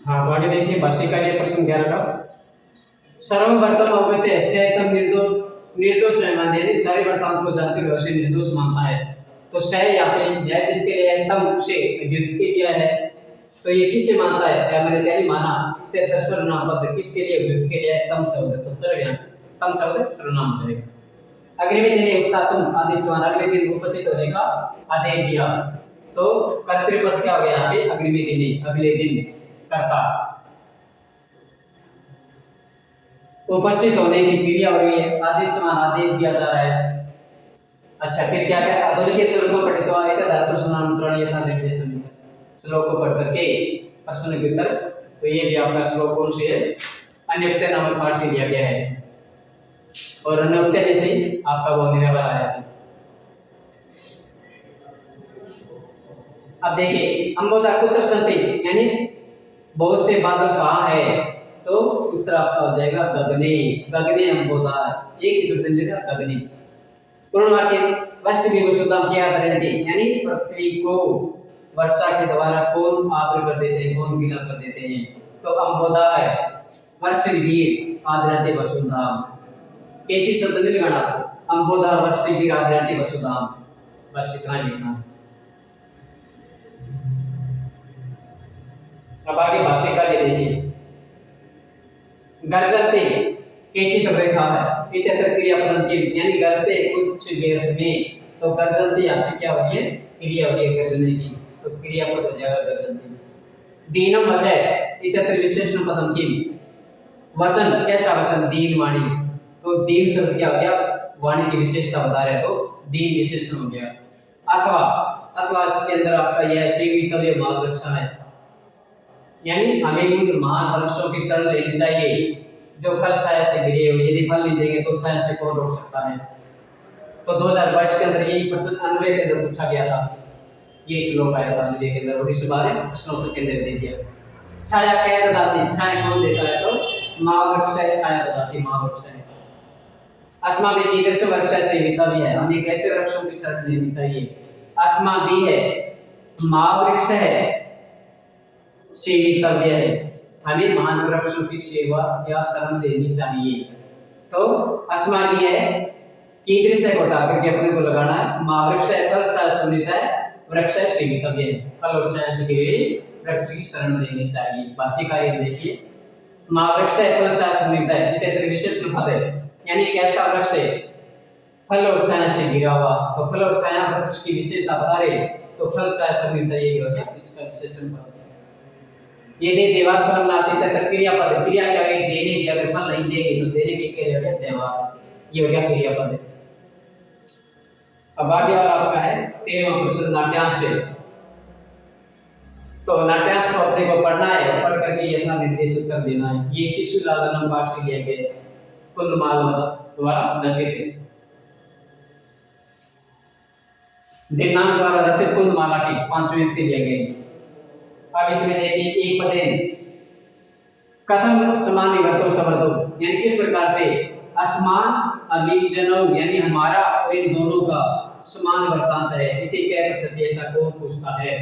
हाँ, तो आगे देखिए भाष्यकार ये प्रश्न 11 का सर्ववर्तम अवगते सतम निर्दोष है माने यानी सारे वर्तमान को जानते हुए उसे निर्दोष मानता है। तो स यहाँ पे जय जिसके लिए तम से व्युत्पत्ति दिया है, तो ये किसे मानता है? या मैंने त्यानी माना ते सर्वनाम पद किसके लिए व्युत्पत्ति दिया है? तम शब्द तो उत्तर ज्ञान तम शब्द सर्वनाम हो जाएगा। अग्रिमी दिन उपतातुम आदेश द्वारा अगले दिन उपपत्ति हो जाएगा आदेश दिया, तो कर्तृपद क्या हो गया यहाँ पे? अग्रिमी दिन अगले दिन कर्ता उपस्थित होने की क्रिया हो रही है, आदेश समान आदेश दिया जा रहा है। अच्छा, फिर क्या है? अधोलिखित श्लोक को पढ़े तो आएगा धातु समानांतरण यथा निर्देशन श्लोक को पढ़ करके प्रश्न के उत्तर। तो ये भी आपका श्लोक कौन से है? अन्यप्त नामक पाठ से लिया गया है और अन्यप्त में से आपका वो निरावर आया है। अब देखिए अंबोधा कुत्र संति यानी बहुत से बादल कहाँ है? तो उत्तर आपका हो जाएगा गगने। गगने अंबोधा एक ही शब्द मिलेगा गगने। पूर्ण वाक्य वस्तु भी वसुधाम क्या रहती यानी पृथ्वी को वर्षा के द्वारा कौन आर्द्र कर देते हैं, कौन गीला कर देते हैं? तो अंबोधा है वर्षवीर आद्रते वसुधाम। कैसी शब्द नहीं लगाना आपको, अंबोधा वर्षवीर आद्रते वसुधाम, बस इतना लिखना। अब आगे भाष्य का ले लीजिए। गर्जते केचित रेखा है इतर क्रियापद की यानी गर्जते कुछ देर में, तो गर्जते आपकी क्या होती है? क्रिया होती है गर्जने की, तो क्रियापद हो जाएगा गर्जते। दीनम वचय इतर विशेषण पदम की वचन कैसा वचन? दीन वाणी, तो दीन शब्द क्या हो गया? वाणी की विशेषता बता रहे, तो दीन विशेषण हो गया। अथवा अथवा इसके अंदर आपका यह सेवितव्य महावृक्ष है यानी हमें उन महान वृक्षों की शरण लेनी चाहिए जो फल छाया से गिरे हो। यदि फल नहीं देंगे तो छाया से कौन रोक सकता है? तो 2022 के अंदर यही प्रश्न अन्वय के अंदर पूछा गया था, ये श्लोक आया था अन्वय के अंदर और इस बारे प्रश्नों के अंदर दे दिया। छाया क्या ददाती, छाया कौन देता है? तो महावृक्ष है, छाया ददाती महावृक्ष है। अस्मा भी कीदृश वृक्ष से भी है, हमें कैसे वृक्षों की शरण लेनी चाहिए? अस्मा भी है महावृक्ष है सेवितव्य है, हमें महान वृक्षों की सेवा या शरण देनी चाहिए। तो अस्मादी है कीदृश है को हटा करके अपने को लगाना है। महावृक्ष है फल छाया सुनित है, वृक्ष है सेवितव्य है, फल और छाया से गिरे वृक्ष की शरण लेनी चाहिए। भाष्यकार ये देखिए महावृक्ष है फल छाया सुनित है इतर विशेषण पद है यानी कैसा वृक्ष है? फल और छाया से घिरा हुआ, तो फल और छाया वृक्ष की विशेषता बता रहे, तो फल छाया सुनित है ये हो गया इसका विशेषण पद। यदि देवात फल नास्ति तक क्रियापद, क्रिया के आगे देने की, अगर फल नहीं देंगे तो देने की क्रिया है देवात, ये हो गया क्रियापद। अब आगे वाला आपका है 13वां प्रश्न नाट्यांश। तो नाट्यांश को अपने को पढ़ना है, पढ़ करके यथा निर्देश उत्तर देना है। ये शिशु लालनम पाठ से लिए गए कुंदमाल द्वारा रचित है, दिनांक द्वारा रचित कुंदमाला की 5वीं से लिए गए। अब इसमें देखिए एक पदेन कथम समान विभक्तो समर्थो यानी किस प्रकार से असमान अभिजनो यानी हमारा और इन दोनों का समान वर्तांत है। इति कह सकते ऐसा कौन पूछता है?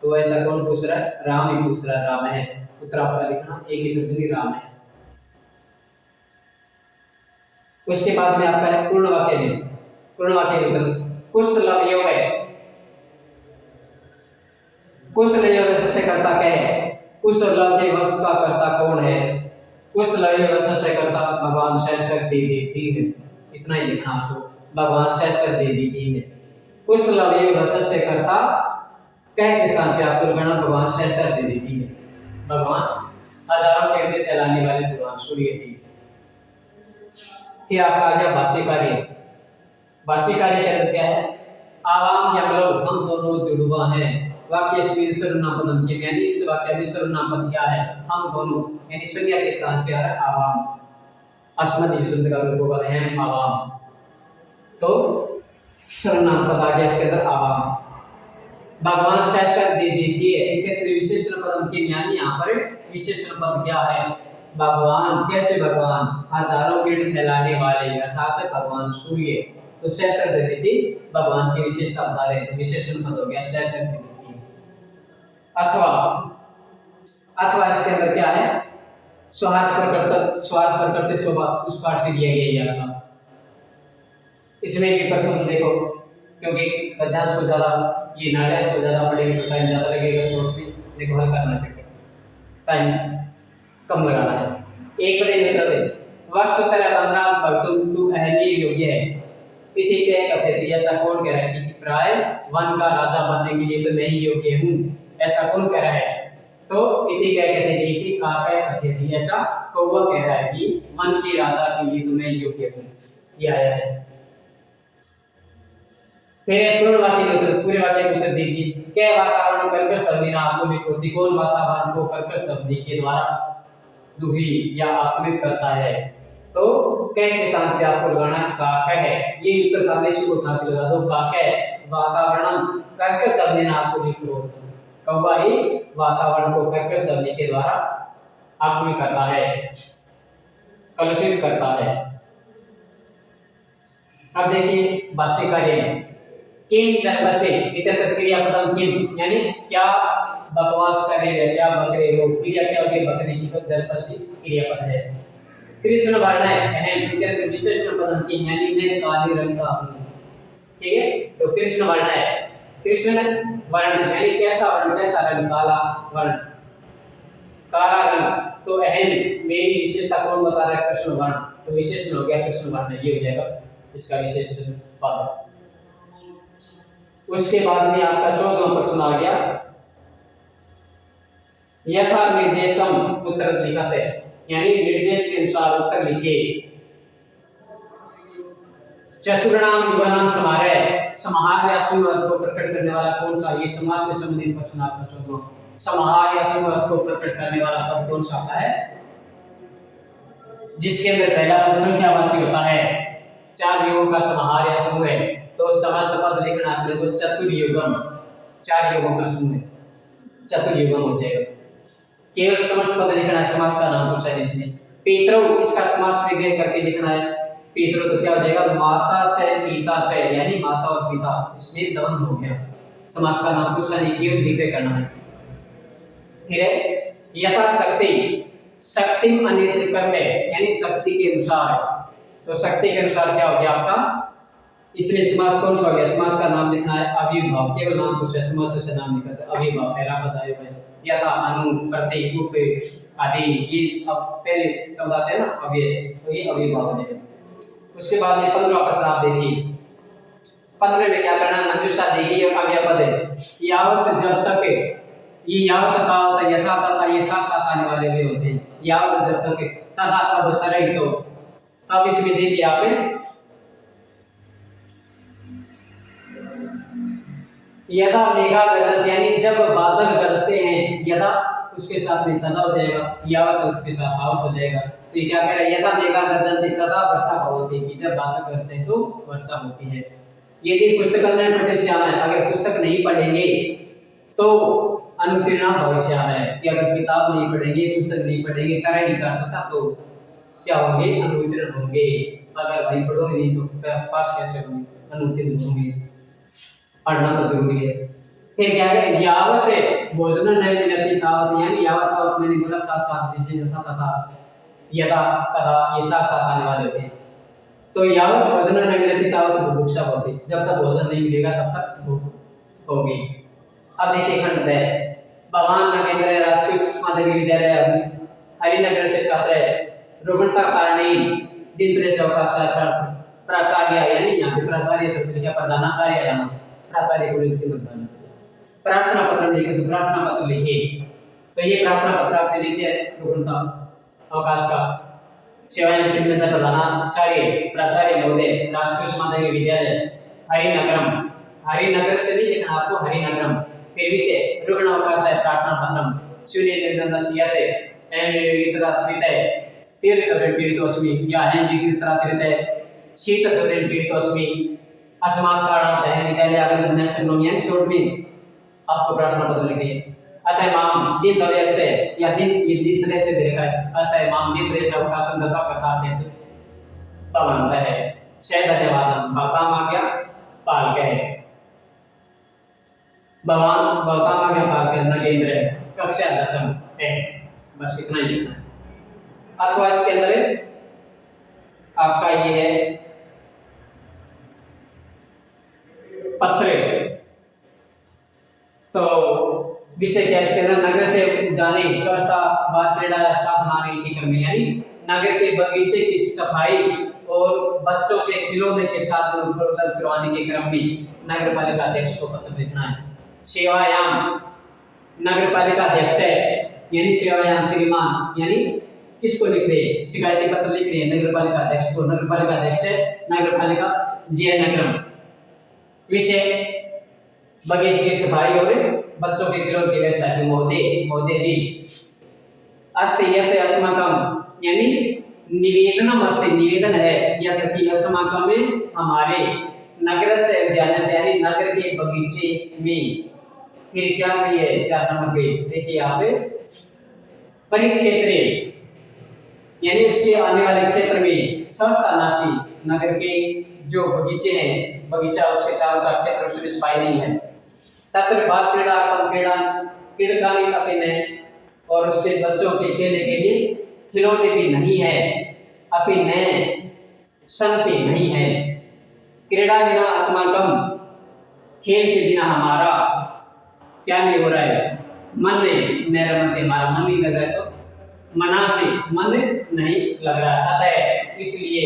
तो ऐसा कौन पूछ रहा है? राम ही पूछ रहा है, राम है। उत्तर आपका लिखना एक ही शब्द नहीं राम है। उसके बाद में आपका है पूर्ण वाक्य में, पूर्ण वाक्य में कुशलवयो है, कुशलवयो से कर्ता क्या है? कुशलवयो वश का कर्ता कौन है? कुशलवयो वश से कर्ता भगवान सहस्र देवी थी है, इतना ही लिखना आपको, भगवान सहस्र देवी थी है। कुशलवयो वश से कर्ता कह के स्थान पे आपको लगाना भगवान सहस्र देवी थी है, भगवान हजारों के कहलाने वाले भगवान सूर्य थी। फिर आपका आ गया भाष्य कार्य। भाष्य कार्य का अर्थ क्या है? आवाम यमलो हम दोनों जुड़वा हैं। वाक्य इसमें सर्वनाम पद के यानी इस वाक्य में सर्वनाम पद क्या है? हम दोनों, यानी संज्ञा के स्थान पे आ रहा है आवाम। अस्मदि शब्द का रूप होगा हम आवाम, तो सर्वनाम पद आ गया इसके अंदर आवाम। भगवान सहस्र देवी थी है, एकत्र विशेषण पद के यानी यहाँ पर विशेषण पद क्या है? भगवान, कैसे भगवान? हजारों किरण फैलाने वाले अर्थात भगवान सूर्य। तो सहस्र देवी थी भगवान की विशेषता बता रहे हैं, विशेषण पद हो गया सहस्र देवी थी। अथवा, अथवा इसके अंदर क्या है, स्वार्थ पर करते स्वभाव उस पाठ से दिया गया ये आपका। इसमें भी प्रश्न देखो, क्योंकि गद्यांश को ज्यादा ये नाट्यांश को ज्यादा पढ़ेंगे तो टाइम ज्यादा लगेगा, शॉर्ट में देखो हल करना चाहिए, टाइम कम लगाना है। एक पदे मित्र थे वस्तुतः वनराज भक्तुम तु अहनी योग्य है इति कह कहते थे, ऐसा कौन कह रहा है कि प्राय वन का राजा बनने के लिए तो मैं ही योग्य हूँ, ऐसा कौन कह रहा है? तो इति कह कहते हैं इति का कहते हैं, ऐसा कौवा कह रहा है कि वन के राजा के लिए तो मैं योग्य हूँ, ये आया है। फिर पूर्ण वाक्य में उत्तर, पूरे वाक्य में उत्तर दीजिए। क्या वातावरण कर्कश ध्वनि ना आकुलित होती, कौन वातावरण को कर्कश ध्वनि के द्वारा दुखी या आकुलित करता है? तो कह के स्थान पे आपको लगाना का है, ये उत्तर था, इसी को उठा के लगा दो, का है वातावरण कर्कश ध्वनि ना आकुलित होती, कौवा ही वातावरण को कर्कश ध्वनि के द्वारा आकुलित करता है, कलुषित करता है। अब देखिए भाष्य कार्य में किम जलबसे इतर क्रियापदम किम, यानी क्या बकवास कर रहे हो, क्या बक रहे हो, क्रिया क्या होगी बकने की, तो जलबसे क्रियापद है। कृष्ण वर्ण है अहम इतर विशेषण पदम किम, यानी मैं काले रंग का हूं, ठीक है। तो कृष्ण वर्ण है, कृष्ण वर्ण यानी कैसा वर्ण, कैसा रंग, काला वर्ण, काला रंग। तो अहम मेरी विशेषता कौन बता रहा है? कृष्ण वर्ण, तो विशेषण हो गया कृष्ण वर्ण, ये हो जाएगा इसका विशेषण पद। उसके बाद में आपका 14वां प्रश्न आ गया, यथा निर्देशम उत्तर लिखते, यानी निर्देश के अनुसार उत्तर लिखिए। चतुर्णाम युवानाम समाहार, समाहार या समूह अर्थ को प्रकट करने वाला कौन सा, ये समाज से संबंधित प्रश्न आपका 14वां। समाहार या समूह अर्थ को प्रकट करने वाला पद कौन सा आता है? जिसके अंदर पहला पद संख्यावाची होता है, 4 युगों का समाहार या समूह है, तो समस्त पद लिखना आपने तो चतुर्युगम, 4 युगों का समूह है, चतुर्युगम हो जाएगा। केवल समस्त पद लिखना है, समास का नाम पूछा है इसमें। पितरौ, इसका समास विग्रह करके लिखना है। पितरौ तो क्या हो जाएगा, माता से पिता से, यानी माता और पिता, इसमें द्वंद्व हो गया, समास का नाम पूछा नहीं, केवल विग्रह करना है। फिर है यथा शक्ति, शक्ति अनित कर्म, यानी शक्ति के अनुसार, तो शक्ति के अनुसार क्या हो गया आपका, इसमें समास कौन सा हो गया, समास का नाम लिखना है अविर्भाव, केवल नाम पूछा है, समास से नाम लिखा है अविर्भाव, पहला पद आया है। यथा अनु प्रति उप आदि, ये अब पहले शब्द आते हैं ना अव्यय, तो ये अविर्भाव है। उसके बाद में 15वां प्रश्न आप देखिए, 15 में क्या करना, मंजूषा देगी और अव्यय पद है, यावत जब तक, ये यावत तावत यथा तथा ये साथ साथ आने वाले भी होते हैं, यावत जब तक तथा तब तरह, तो अब इसमें देखिए आप यदा मेघा गर्जत, यानी जब बादल गरजते हैं, यदा उसके साथ में तदा हो जाएगा, यावत उसके साथ आवत हो जाएगा। तो ये क्या कह रहा है, यदा मेघा गर्जन्ति तदा वर्षा भवति, कि जब बादल गरजते हैं तो वर्षा होती है। यदि पुस्तक नहीं पढ़े श्याम है, अगर पुस्तक नहीं पढ़ेंगे तो अनुतीर्ण भविष्य है, कि अगर किताब नहीं पढ़ेंगे, पुस्तक नहीं पढ़ेंगे, तरह नहीं करता तो क्या होंगे, अनुतीर्ण होंगे। अगर भाई पढ़ोगे नहीं तो पास कैसे होंगे, अनुतीर्ण होंगे, पढ़ना तो जरूरी है। फिर क्या है, यावत भोजन नहीं मिलती तावत, यानी यावत तावत मैंने बोला साथ साथ जैसे यथा तथा यदा तथा ये साथ साथ आने वाले थे, तो यावत भोजन नहीं मिलती तावत बुभुक्षा होती, जब तक भोजन नहीं मिलेगा तब तक भूख होगी। अब देखिए खंड है, भगवान नगेंद्र राष्ट्रीय उच्च माध्यमिक विद्यालय हरिनगर से छात्र रुग्णता कारणी दिन त्रेस अवकाश प्राचार्य, यानी यहाँ पे प्राचार्य शब्द लिखा, प्रधानाचार्य यहाँ प्राचार्य को इसके मतलब से प्रार्थना पत्र लिखे, तो प्रार्थना पत्र लिखिए। तो ये प्रार्थना पत्र आपने लिख दिया रुग्णता अवकाश का, सेवाएं में प्रधानाचार्य प्राचार्य महोदय राजकीय माध्यमिक विद्यालय हरिनगरम, हरिनगर से नहीं लिखना आपको, हरिनगरम। फिर विषय रुग्ण अवकाश है, प्रार्थना पत्रम शून्य निर्गम नचियते एन निगितरा त्रितय तीर चौदह पीड़ितोस्मि, या है निगितरा त्रितय शीत चौदह पीड़ितोस्मि असमाप्त कारण है विद्यालय आगे मैं शरणों, यानी शॉर्ट में आपको प्रार्थना पत्र लिखिए। अतः माम दिन तरह से, या दिन ये दिन तरह से देखा है, अतः माम दिन तरह से अवकाश दत्ता करता है पवनता है शायद धन्यवाद बाताम आ गया पाल के भगवान बाताम आ गया पाल के नगेंद्र कक्षा 10 है। बस इतना ही लिखना है। अथवा इसके अंदर आपका ये है पत्र, तो विषय क्या है इसके अंदर, नगर से उद्याने स्वच्छता बात क्रीड़ा साधनाने की क्रम, यानी नगर के बगीचे की सफाई और बच्चों के खिलौने के साथ उपलब्ध करवाने के क्रम में नगर पालिका अध्यक्ष को पत्र लिखना है। सेवायाम नगर पालिका अध्यक्ष है, यानी सेवायाम श्रीमान, यानी किसको लिख रहे हैं, शिकायती पत्र लिख रहे हैं नगर पालिका अध्यक्ष को। नगर पालिका अध्यक्ष है नगर पालिका जयनगरम। विषय बगीचे की सफाई और बच्चों के खिलौने की व्यवस्था की महोदय जी अस्ति यत् अस्माकं, यानी निवेदनम अस्ति, निवेदन है यत् कि अस्माकं में हमारे नगर से उद्यान से, यानी नगर के बगीचे में, फिर क्या कही है 4 नंबर पे देखिए यहाँ पे, परिक्षेत्रे, यानी उसके आने वाले क्षेत्र में स्वच्छता नास्ति, नगर के जो बगीचे हैं, बगीचा उसके चारों का क्षेत्र उसमें सफाई नहीं है। तत्र बाल क्रीड़ानी अपने, और उसके बच्चों के खेलने के लिए खिलौने भी नहीं है, अपने संति नहीं है। क्रीड़ा बिना अस्माकं, खेल के बिना हमारा क्या नहीं हो रहा है, मन मेरा मन हमारा मन नहीं लग रहा है, तो मना से मन नहीं लग रहा है। अतः इसलिए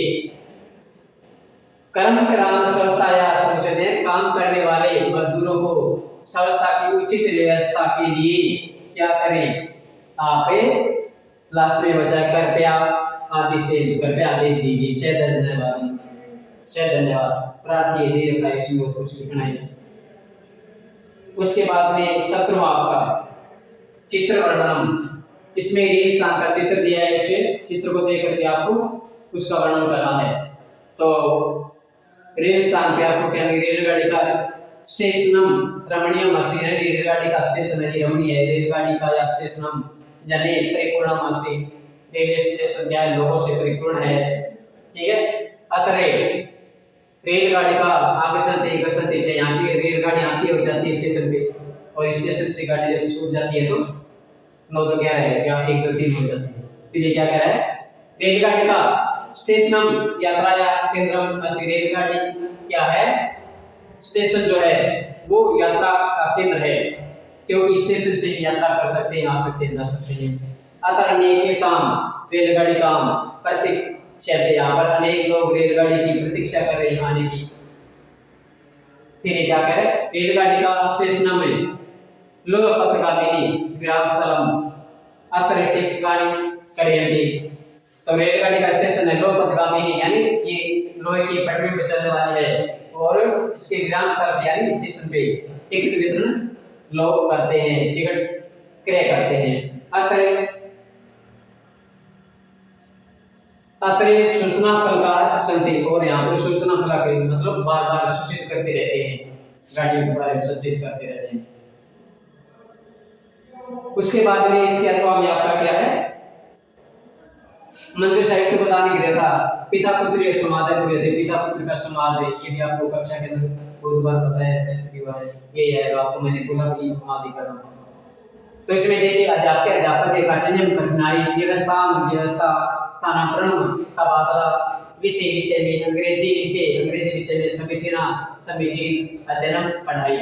कर्म करान स्वच्छता या शौचालय, काम करने वाले मजदूरों को स्वच्छता की उचित व्यवस्था के लिए क्या करें, आप लास्ट में बचा कृपया आदि से कृपया आदेश दीजिए। से धन्यवाद, से धन्यवाद। प्रार्थी दीर्घ का इसमें कुछ लिखना है। उसके बाद में 17वां आपका चित्र वर्णनम, इसमें रेगिस्तान का चित्र दिया है, इसे चित्र को देख करके आपको उसका वर्णन करना है। तो रेगिस्तान पे आपको क्या, रेलगाड़ी का स्टेशनम रमणीयम अस्ति, रेलगाड़ी का स्टेशन है रमणीय है, रेलगाड़ी का या स्टेशनम जने परिपूर्णम अस्ति, रेलवे स्टेशन क्या है, लोगों से परिपूर्ण है, ठीक है। अतरे रेलगाड़ी का आगसंते से, यहाँ की रेलगाड़ी आती है और जाती है स्टेशन पे, और स्टेशन से गाड़ी जब छूट जाती है तो 9 तो क्या है, या 1 2 3 हो जाती है। तो ये क्या कह रहा है, रेलगाड़ी का स्टेशनम यात्रा या केंद्रम अस्ति, रेलगाड़ी क्या है, स्टेशन जो है वो यात्रा का केंद्र है, क्योंकि स्टेशन से यात्रा कर सकते हैं, आ सकते हैं, जा सकते हैं। अतः अनेक शाम रेलगाड़ी का प्रतीक्षा, यहाँ पर अनेक लोग रेलगाड़ी की प्रतीक्षा कर रहे हैं आने की। फिर क्या कह रहे, रेलगाड़ी का स्टेशन में लोग पत्रकारिणी विराम स्थलम अत्र टिकटानी करेंगे। तो रेलगाड़ी का स्टेशन है लोह पथगामिनी, यानी ये लोहे की पटरी पर चलने वाली है, और इसके विराम स्थल यानी स्टेशन पे टिकट वितरण लोग करते हैं, टिकट क्रय करते हैं। अत्र सूचना फलक संति, और यहाँ पर सूचना फलक मतलब बार बार सूचित करते रहते हैं, गाड़ियों के बारे में सूचित करते रहते हैं। उसके बाद में इसके अथवा में आपका क्या है, मंजूर साहित्य बताने की रेखा, पिता पुत्र समाधि पूरे थे, पिता पुत्र का समाधि, ये भी आपको कक्षा के अंदर बहुत बार बताया है, की बात है ये है, आपको मैंने बोला कि समाधि करना। तो इसमें देखिए अध्यापक के काठिन्य कठिनाई, व्यवस्था स्थानांतरण तबादला, विषय में अंग्रेजी विषय में समीचीन अध्ययन पढ़ाई।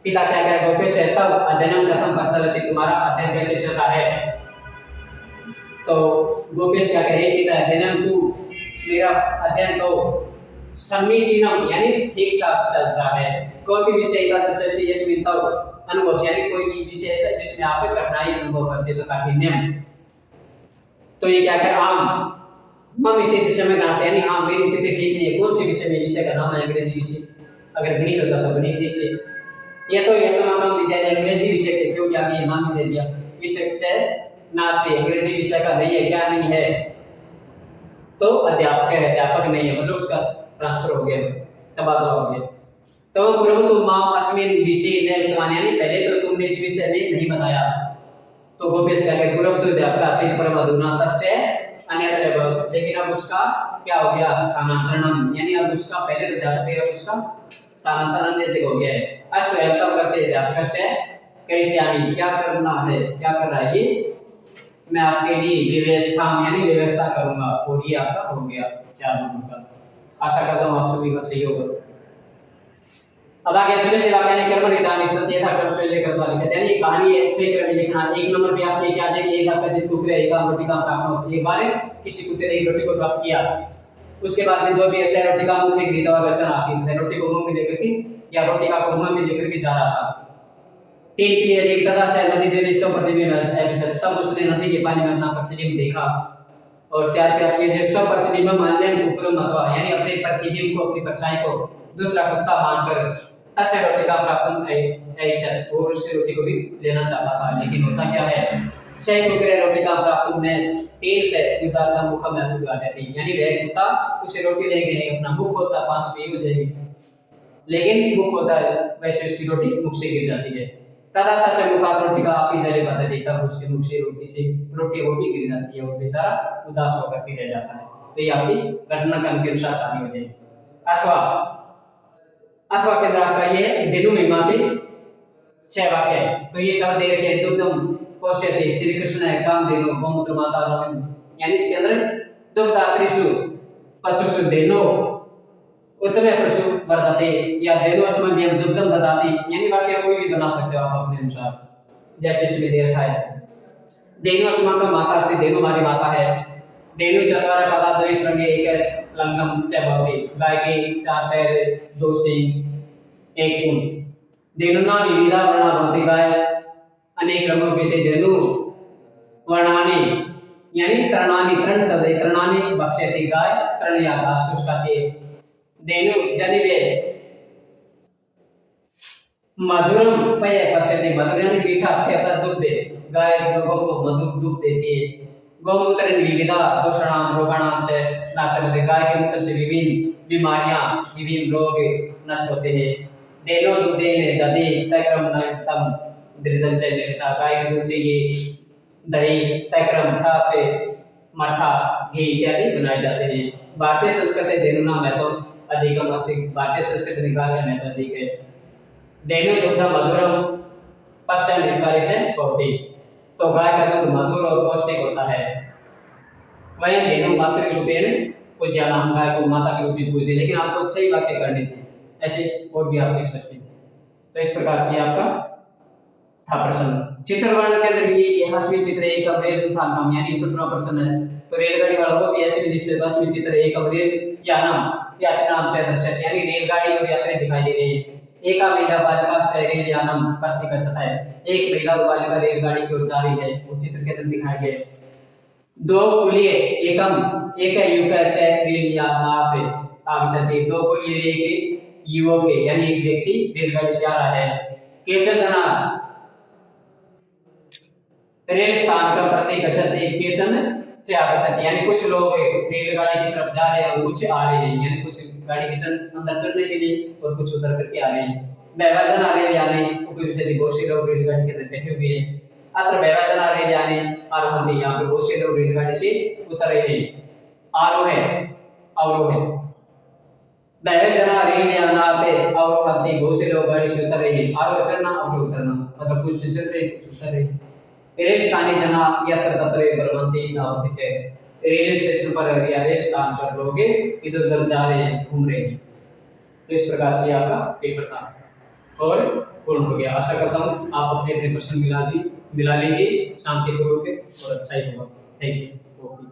पिता क्या कह रहे गोपेश है, तब अध्ययन कथम प्रचलति, तुम्हारा अध्ययन कैसे चलता है। तो गोपेश क्या कह रहे, पिता अध्ययन तू मेरा अध्ययन तो समीचीनम यानी ठीक ठाक चलता है, कोई भी विषय का दृष्टि यस्मिन तब अनुभव, यानी कोई भी विषय है जिसमें आप कठिनाई अनुभव करते तो काठिन्यम। तो ये क्या कर आम मम स्थिति समय नास्ते, यानी हाँ मेरी स्थिति ठीक नहीं है, कौन से विषय में, विषय का नाम है अंग्रेजी विषय, अगर गणित होता तो गणित विषय, ये तो ये समापन विद्यालय अंग्रेजी विषय के, क्योंकि आगे ये नाम दे दिया विषय से नास्ते, अंग्रेजी विषय का नहीं है, क्या नहीं है, तो अध्यापक नहीं है, मतलब उसका ट्रांसफर हो गया, तबादला हो गया। तो पूर्व तो माम अस्मिन विषय ने बताने, यानी पहले तो तुमने इस विषय में नहीं बताया, तो गोपेश का के पूर्व तो अध्यापक आशीष परमधुना तस्य अन्यत्र, लेकिन अब उसका क्या हो गया, स्थानांतरण, यानी अब उसका पहले तो अध्यापक है, उसका स्थानांतरण अन्य जगह हो गया है। अस्त तब करते अध्यापक से करिष्यामि, क्या करना है, क्या कर रहा है ये मैं आपके लिए व्यवस्था यानी व्यवस्था करूंगा। और ये आपका हो गया 4 नंबर का। आशा करता हूँ आप सभी का सही होगा। अब आगे तुले जिला यानी कर्म रितानी सत्य था क्रम से करता लिखते यानी कहानी है से क्रम लिखना। एक नंबर पे आपके क्या जाएगी, एक आपका जिस कुकरे एक रोटी का प्राप्त हो। एक बार किसी कुत्ते ने एक रोटी को प्राप्त किया, उसके बाद में 2 भी ऐसे रोटी का मुंह में गिरता हुआ वचन आशीष है, रोटी को मुंह में लेकर के या रोटी का मुंह में लेकर के जा रहा था। 3 पी एक तथा से नदी जल 100 प्रतिबिंब है, तब उसने नदी के पानी में अपना प्रतिबिंब देखा। और 4 पे आपके 100 प्रतिबिंब मानने उपक्रम अथवा यानी अपने प्रतिबिंब को अपनी परछाई को दूसरा कुत्ता मानकर तसे रोटी का प्राप्त है और उसकी रोटी को भी लेना चाहता था। लेकिन होता क्या है, सही कुकरे रोटी का प्राप्त ने तीर से कुत्ता का मुख में लगा देती, यानी वह कुत्ता उसे रोटी लेके नहीं अपना मुख होता पास में हो जाएगी, लेकिन मुख होता है वैसे उसकी रोटी मुख से गिर जाती है। तदा तसे मुखा रोटी का आप ही जले बता देता उसके मुख से रोटी वो भी गिर जाती है और बेचारा उदास होकर के रह जाता है। तो ये आपकी घटना क्रम के अनुसार कहानी हो जाएगी। अथवा अथवा के अंदर आपका ये दिनु महिमा पे 6 वाक्य है। तो ये सब दे रखे दुग्धम पोष्यते श्री कृष्ण है काम देनो गोमूत्र माता रमन, यानी इसके अंदर दुग्धात्रिषु पशुषु देनो उत्तमे पशु वर्धते या देनो अस्मभ्यम दुग्धम ददाति, यानी वाक्य कोई भी बना सकते हो आप अपने अनुसार जैसे इसमें दे रखा है। देनो अस्माकं माता अस्ति, देनो हमारी माता है। देनु चत्वारः पादा द्वे श्रृंगे एक लंगम च भवति, गाय के 4 पैर 2 सींग 1 पूंछ। देनुना विविधा वर्णा भवति, गाय अनेक रंगों के थे। देनु वर्णानि यानी तृणानि, तृण शब्द है, तृणानि भक्षयति, गाय तृण या घास फूस खाती है। देनु जनिवे मधुरम पय पश्यति, मधुर यानी मीठा पेय अर्थात दूध दे, गाय लोगों को मधुर दूध देती है। गौमूत्र विविधा दोषणाम रोगाणाम से नाशक, गाय के मूत्र से विभिन्न बीमारियां विभिन्न रोग नष्ट होते हैं। देनो दुग्धेन दधि तक्रम नयतम दृढ़म से दृढ़ता, गाय के दूध से ये दही तक्रम छाछ से मट्ठा घी इत्यादि बनाए जाते हैं। भारतीय संस्कृति देनुना महत्व अधिकम अस्ति, भारतीय संस्कृति में गाय का महत्व अधिक है। देनु दुग्ध मधुरम पश्चन हितकारी से होती, तो गाय का दूध मधुर और पौष्टिक होता है। वह देनु मातृ रूपेण पूज्याना, हम गाय को माता के रूप में पूजते, लेकिन आपको सही बातें करनी थी, ऐसे और भी आप लिख सकते हैं। तो इस प्रकार से आपका था प्रश्न। चित्र वर्णन के अंदर भी ये अस्मी चित्र एक अवरेल स्थान नाम यानी 17वां प्रश्न है। तो रेलगाड़ी वालों को भी ऐसे भी लिख सकते, अस्मी चित्र एक अवरेल यानम यात्री नाम से दर्शक, यानी रेलगाड़ी और यात्री दिखाई दे रहे हैं। एक महिला बालिका रेल यानम प्रतिकर्षित है, एक महिला बालिका रेलगाड़ी की ओर जा रही है, वो चित्र के अंदर दिखाए गए। 2 कुलीय एकम एक युग रेल यानात आगच्छति, 2 कुलीय एक युवक यानी एक व्यक्ति रेलगाड़ी से आ रहा है। केचन जना रेल स्थान का प्रतिगच्छति, केचन से आगच्छति, यानी कुछ लोग रेलगाड़ी की तरफ जा रहे हैं और कुछ आ रहे हैं, यानी कुछ गाड़ी के अंदर चढ़ने के लिए और कुछ उतर करके आ रहे हैं। व्यवसन आ रहे यानी उपविशति, बहुत से लोग रेलगाड़ी के अंदर बैठे हुए हैं। अत्र व्यवसन आ रहे यानी आरोहति, यहाँ पे बहुत से लोग रेलगाड़ी से उतर रहे हैं। आरोह अवरोह, व्यवसन आ रहे यानाते अवरोहति, बहुत से लोग गाड़ी से उतर रहे हैं। आरोह चढ़ना अवरोह उतरना, मतलब कुछ चढ़ रहे उतर रहे। रेल स्थानीय जना यत्र तत्र भ्रमन्ति धावन्ति च, रेलवे स्टेशन पर या रेल स्थान पर लोग इधर-उधर जा रहे हैं, घूम रहे हैं। तो इस प्रकार से आपका पेपर था और पूर्ण हो गया। आशा करता हूँ आप अपने प्रश्न मिला लीजिए शांतिपूर्वक और अच्छा ही होगा। Thank you. ओके।